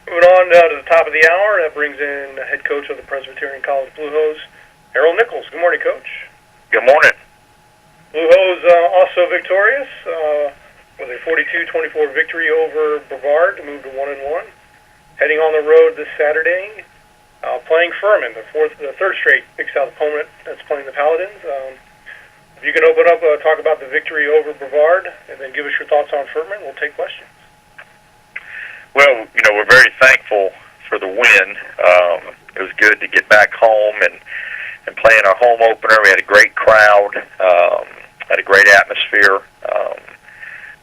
Moving on to the top of the hour, that brings in the head coach of the Presbyterian College Blue Hose, Harold Nichols. Good morning, Coach. Good morning. Blue Hose also victorious with a 42-24 victory over Brevard to move to 1-1. Heading on the road this Saturday, playing Furman, the third straight Big South opponent that's playing the Paladins. If you can open up, talk about the victory over Brevard, and then give us your thoughts on Furman, we'll take questions. Well, we're very thankful for the win. It was good to get back home and play in our home opener. We had a great crowd, had a great atmosphere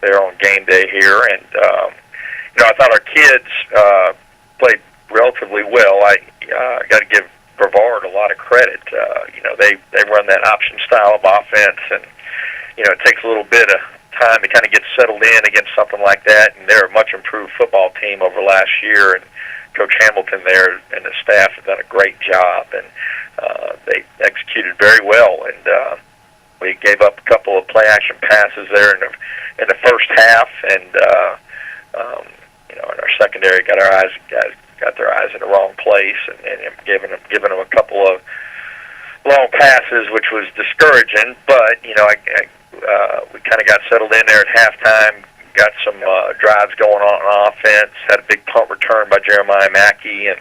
there on game day here, and I thought our kids played relatively well. I got to give Brevard a lot of credit. They run that option style of offense, and it takes a little bit of time to kind of get settled in against something like that. And they're a much improved football team over last year, and Coach Hamilton there and the staff have done a great job, and they executed very well. And we gave up a couple of play action passes there in the first half, and and our secondary got their eyes in the wrong place, and giving them a couple of long passes, which was discouraging. But we kind of got settled in there at halftime, got some drives going on offense, had a big punt return by Jeremiah Mackey, and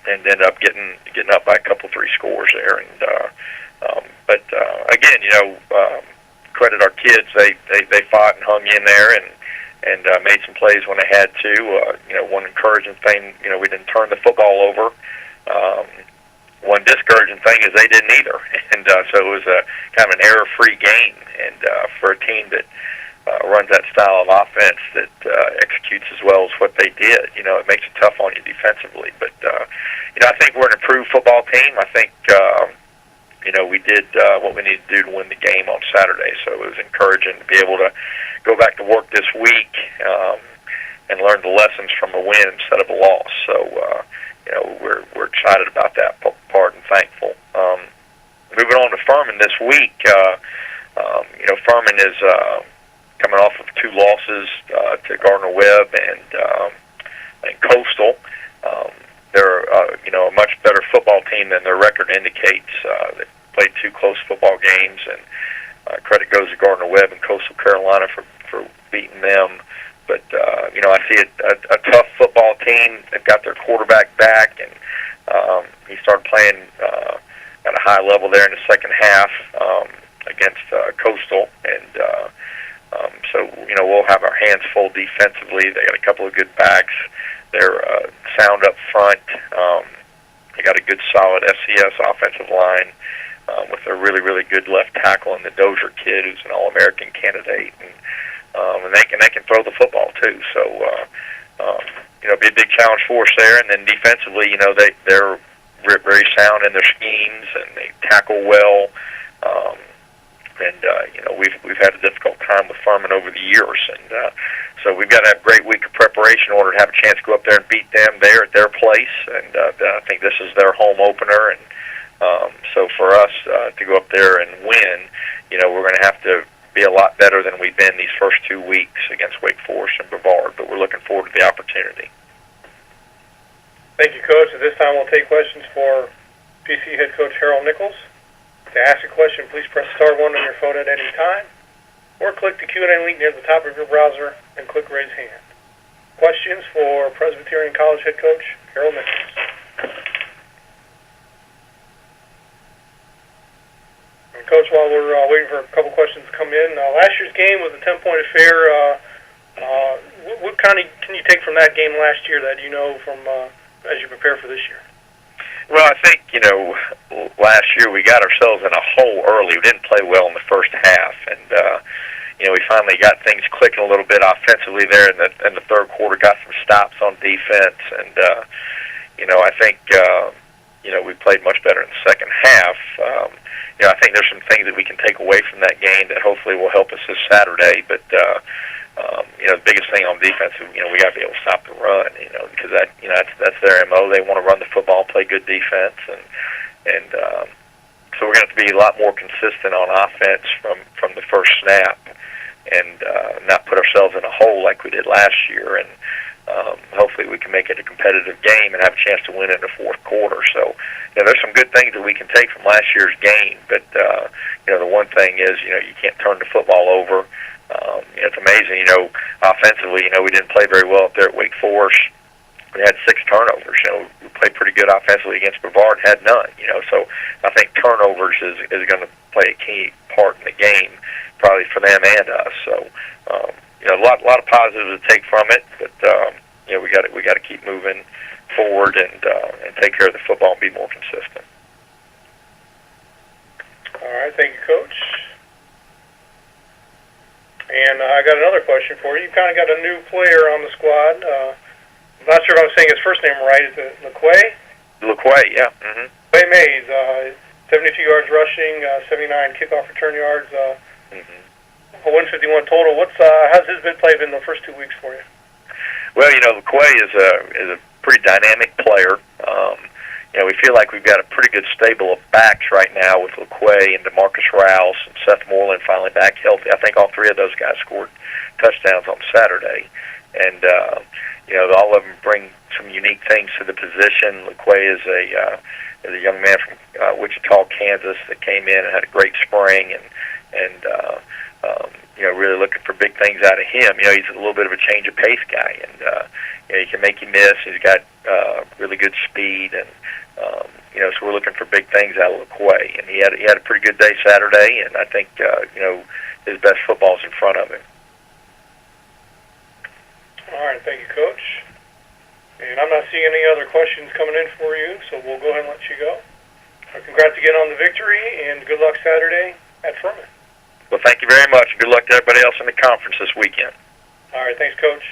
ended up getting up by a couple 3 scores there. And but again, credit our kids. They fought and hung in there and made some plays when they had to. One encouraging thing, we didn't turn the football over. One discouraging thing is they didn't either, and so it was a kind of an error-free game. And for a team that runs that style of offense that executes as well as what they did, it makes it tough on you defensively. But I think we're an improved football team. I think we did what we needed to do to win the game on Saturday. So it was encouraging to be able to go back to work this week and learn the lessons from a win instead of a loss. So we're excited about that part and thankful. Moving on to Furman this week, Furman is coming off of 2 losses to Gardner-Webb and Coastal. They're a much better football team than their record indicates. They played 2 close football games, and credit goes to Gardner-Webb and Coastal Carolina for beating them. But I see a tough football team. They've got their quarterback back, and he started playing at a high level there in the second half against Coastal, and so we'll have our hands full defensively. They got a couple of good backs. They're sound up front. They got a good, solid FCS offensive line with a really, really good left tackle in the Dozier kid, who's an All-American candidate, and they can throw the football too. So it'll be a big challenge for us there. And then defensively, they're very sound in their schemes, and they tackle well. We've had a difficult time with Furman over the years, and so we've got to have a great week of preparation in order to have a chance to go up there and beat them there at their place. And I think this is their home opener, and so for us to go up there and win, we're going to have to be a lot better than we've been these first 2 weeks against Wake Forest and Brevard. But we're looking forward to the opportunity. Thank you, Coach. At this time, we'll take questions for PC head coach Harold Nichols. To ask a question, please press star 1 on your phone at any time, or click the Q&A link near the top of your browser and click Raise Hand. Questions for Presbyterian College head coach Harold Nichols. And Coach, while we're waiting for a couple questions to come in, last year's game was a 10-point affair. What kind of can you take from that game last year that from as you prepare for this year? Well, I think, last year we got ourselves in a hole early. We didn't play well in the first half, and, we finally got things clicking a little bit offensively there in the third quarter, got some stops on defense, and, I think, we played much better in the second half. I think there's some things that we can take away from that game that hopefully will help us this Saturday, but, the biggest thing on defense is, we got to be able to stop the run, because that's their MO. They want to run the football, play good defense, and so we're going to have to be a lot more consistent on offense from the first snap, and not put ourselves in a hole like we did last year. And hopefully we can make it a competitive game and have a chance to win in the fourth quarter. So, there's some good things that we can take from last year's game, but, the one thing is, you can't turn the football over. It's amazing, offensively, we didn't play very well up there at Wake Forest. We had 6 turnovers. We played pretty good offensively against Brevard, had none. So I think turnovers is going to play a key part in the game, probably for them and us. So a lot of positives to take from it, but we got to keep moving forward and take care of the football and be more consistent. All right, thank you, Coach. And I got another question for you. You kind of got a new player on the squad. I'm not sure if I'm saying his first name right. Is it LeQuay? LeQuay, yeah. Mm-hmm. Clay Mays, 72 yards rushing, 79 kickoff return yards, 151 total. How's his play been the first 2 weeks for you? Well, LeQuay is a pretty dynamic player. We feel like we've got a pretty good stable of backs right now with LeQuay and DeMarcus Rouse and Seth Moreland finally back healthy. I think all 3 of those guys scored touchdowns on Saturday. And, all of them bring some unique things to the position. LeQuay is a young man from Wichita, Kansas that came in and had a great spring and really looking for big things out of him. He's a little bit of a change of pace guy, and he can make you miss. He's got really good speed, and so we're looking for big things out of LeQuay. And he had a pretty good day Saturday, and I think his best football's in front of him. All right, thank you, Coach. And I'm not seeing any other questions coming in for you, so we'll go ahead and let you go. Congrats again on the victory, and good luck Saturday at Furman. Well, thank you very much. Good luck to everybody else in the conference this weekend. All right, thanks, Coach.